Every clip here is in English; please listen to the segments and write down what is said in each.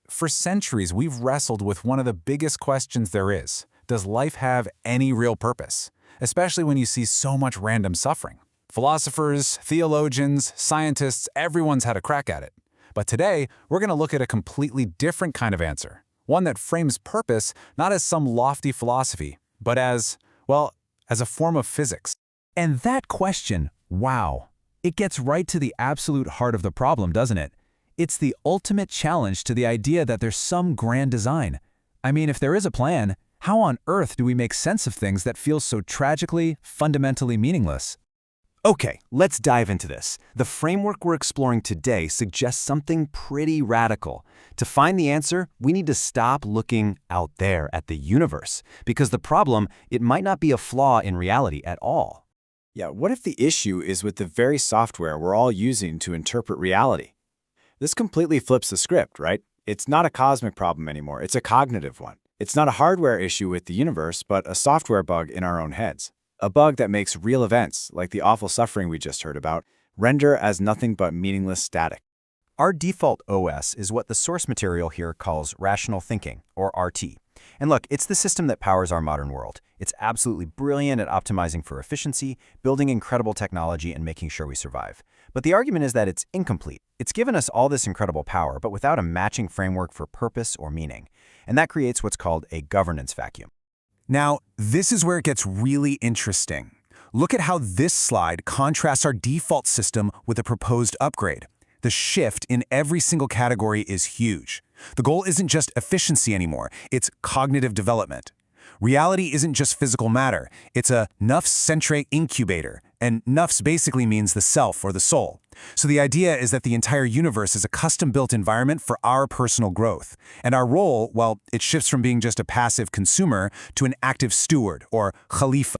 For centuries, we've wrestled with one of the biggest questions there is. Does life have any real purpose? Especially when you see so much random suffering. Philosophers, theologians, scientists, everyone's had a crack at it. But today, we're going to look at a completely different kind of answer. One that frames purpose not as some lofty philosophy, but as a form of physics. And that question, wow, it gets right to the absolute heart of the problem, doesn't it? It's the ultimate challenge to the idea that there's some grand design. I mean, if there is a plan, how on earth do we make sense of things that feel so tragically, fundamentally meaningless? Okay, let's dive into this. The framework we're exploring today suggests something pretty radical. To find the answer, we need to stop looking out there at the universe, because the problem, it might not be a flaw in reality at all. Yeah, what if the issue is with the very software we're all using to interpret reality? This completely flips the script, right? It's not a cosmic problem anymore, it's a cognitive one. It's not a hardware issue with the universe, but a software bug in our own heads. A bug that makes real events, like the awful suffering we just heard about, render as nothing but meaningless static. Our default OS is what the source material here calls rational thinking, or RT. And look, it's the system that powers our modern world. It's absolutely brilliant at optimizing for efficiency, building incredible technology, and making sure we survive. But the argument is that it's incomplete. It's given us all this incredible power, but without a matching framework for purpose or meaning. And that creates what's called a governance vacuum. Now, this is where it gets really interesting. Look at how this slide contrasts our default system with a proposed upgrade. The shift in every single category is huge. The goal isn't just efficiency anymore, it's cognitive development. Reality isn't just physical matter, it's a nufs-centric incubator, and nufs basically means the self or the soul. So the idea is that the entire universe is a custom-built environment for our personal growth. And our role, well, it shifts from being just a passive consumer to an active steward, or khalifa.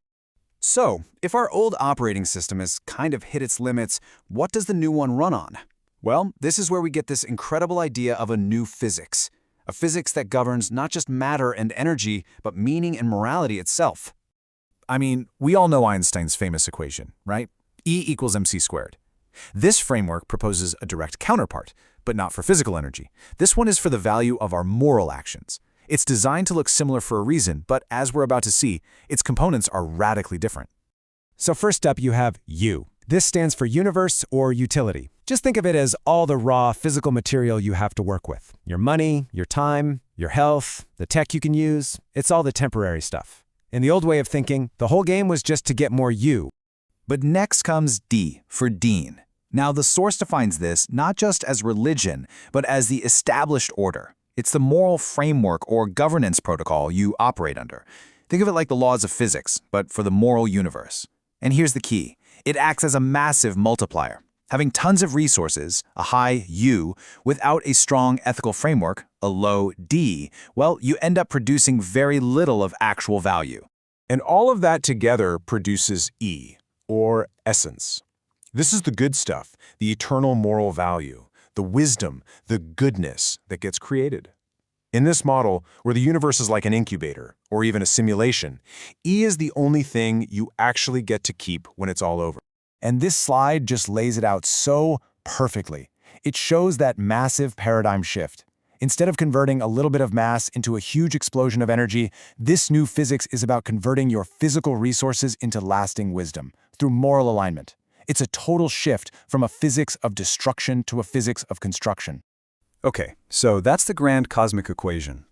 So, if our old operating system has kind of hit its limits, what does the new one run on? Well, this is where we get this incredible idea of a new physics. A physics that governs not just matter and energy, but meaning and morality itself. I mean, we all know Einstein's famous equation, right? E equals mc squared. This framework proposes a direct counterpart, but not for physical energy. This one is for the value of our moral actions. It's designed to look similar for a reason, but as we're about to see, its components are radically different. So first up, you have U. This stands for universe or utility. Just think of it as all the raw physical material you have to work with. Your money, your time, your health, the tech you can use. It's all the temporary stuff. In the old way of thinking, the whole game was just to get more U. But next comes D for Dean. Now, the source defines this not just as religion, but as the established order. It's the moral framework or governance protocol you operate under. Think of it like the laws of physics, but for the moral universe. And here's the key. It acts as a massive multiplier. Having tons of resources, a high U, without a strong ethical framework, a low D, well, you end up producing very little of actual value. And all of that together produces E, or essence. This is the good stuff, the eternal moral value, the wisdom, the goodness that gets created. In this model, where the universe is like an incubator, or even a simulation, E is the only thing you actually get to keep when it's all over. And this slide just lays it out so perfectly. It shows that massive paradigm shift. Instead of converting a little bit of mass into a huge explosion of energy, this new physics is about converting your physical resources into lasting wisdom through moral alignment. It's a total shift from a physics of destruction to a physics of construction. Okay, so that's the grand cosmic equation.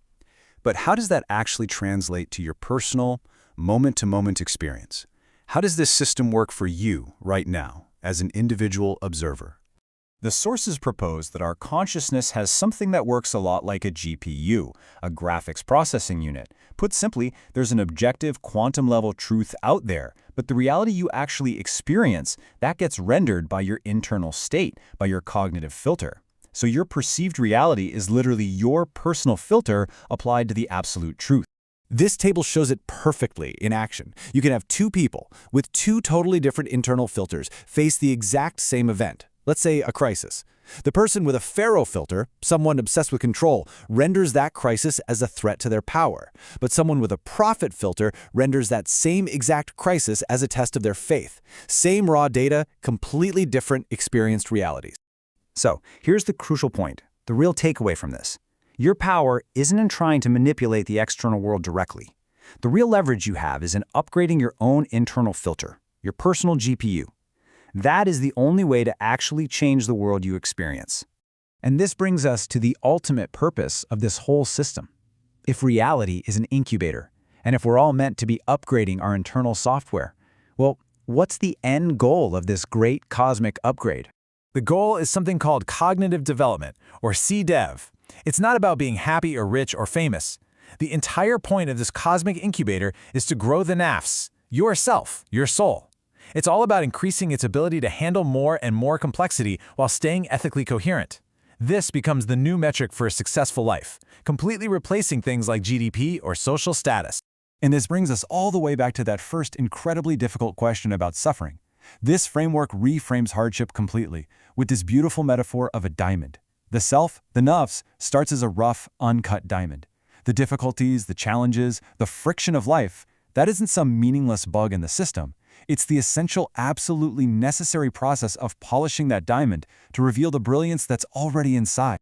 But how does that actually translate to your personal, moment-to-moment experience? How does this system work for you right now, as an individual observer? The sources propose that our consciousness has something that works a lot like a GPU, a graphics processing unit. Put simply, there's an objective quantum-level truth out there, but the reality you actually experience, that gets rendered by your internal state, by your cognitive filter. So your perceived reality is literally your personal filter applied to the absolute truth. This table shows it perfectly in action. You can have two people with two totally different internal filters face the exact same event. Let's say a crisis. The person with a Pharaoh filter, someone obsessed with control, renders that crisis as a threat to their power. But someone with a prophet filter renders that same exact crisis as a test of their faith. Same raw data, completely different experienced realities. So, here's the crucial point. The real takeaway from this: your power isn't in trying to manipulate the external world directly. The real leverage you have is in upgrading your own internal filter, your personal GPU. That is the only way to actually change the world you experience. And this brings us to the ultimate purpose of this whole system. If reality is an incubator, and if we're all meant to be upgrading our internal software, well, what's the end goal of this great cosmic upgrade? The goal is something called cognitive development, or CDEV. It's not about being happy or rich or famous. The entire point of this cosmic incubator is to grow the nafs, yourself, your soul. It's all about increasing its ability to handle more and more complexity while staying ethically coherent. This becomes the new metric for a successful life, completely replacing things like GDP or social status. And this brings us all the way back to that first incredibly difficult question about suffering. This framework reframes hardship completely with this beautiful metaphor of a diamond. The self, the nafs, starts as a rough, uncut diamond. The difficulties, the challenges, the friction of life, that isn't some meaningless bug in the system. It's the essential, absolutely necessary process of polishing that diamond to reveal the brilliance that's already inside.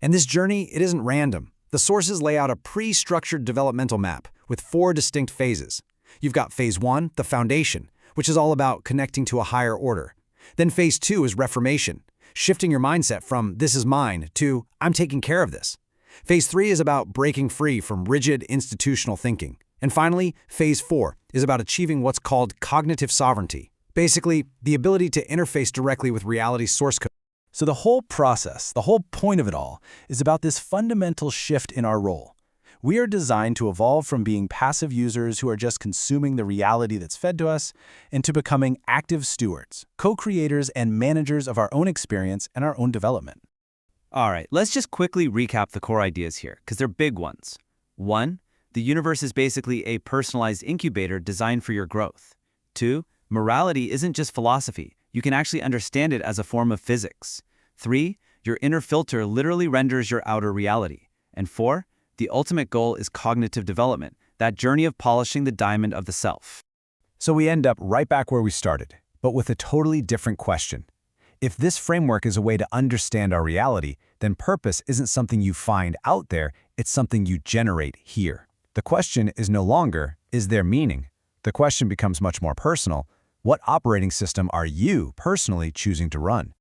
And this journey, it isn't random. The sources lay out a pre-structured developmental map with 4 distinct phases. You've got phase 1, the foundation, which is all about connecting to a higher order. Then phase 2 is reformation, shifting your mindset from "this is mine" to "I'm taking care of this." Phase 3 is about breaking free from rigid institutional thinking. And finally, phase 4 is about achieving what's called cognitive sovereignty. Basically, the ability to interface directly with reality's source code. So the whole process, the whole point of it all, is about this fundamental shift in our role. We are designed to evolve from being passive users who are just consuming the reality that's fed to us into becoming active stewards, co-creators and managers of our own experience and our own development. All right, let's just quickly recap the core ideas here, because they're big ones. 1. The universe is basically a personalized incubator designed for your growth. 2. Morality isn't just philosophy. You can actually understand it as a form of physics. 3. Your inner filter literally renders your outer reality. And 4. The ultimate goal is cognitive development, that journey of polishing the diamond of the self. So we end up right back where we started, but with a totally different question. If this framework is a way to understand our reality, then purpose isn't something you find out there, it's something you generate here. The question is no longer, is there meaning? The question becomes much more personal. What operating system are you personally choosing to run?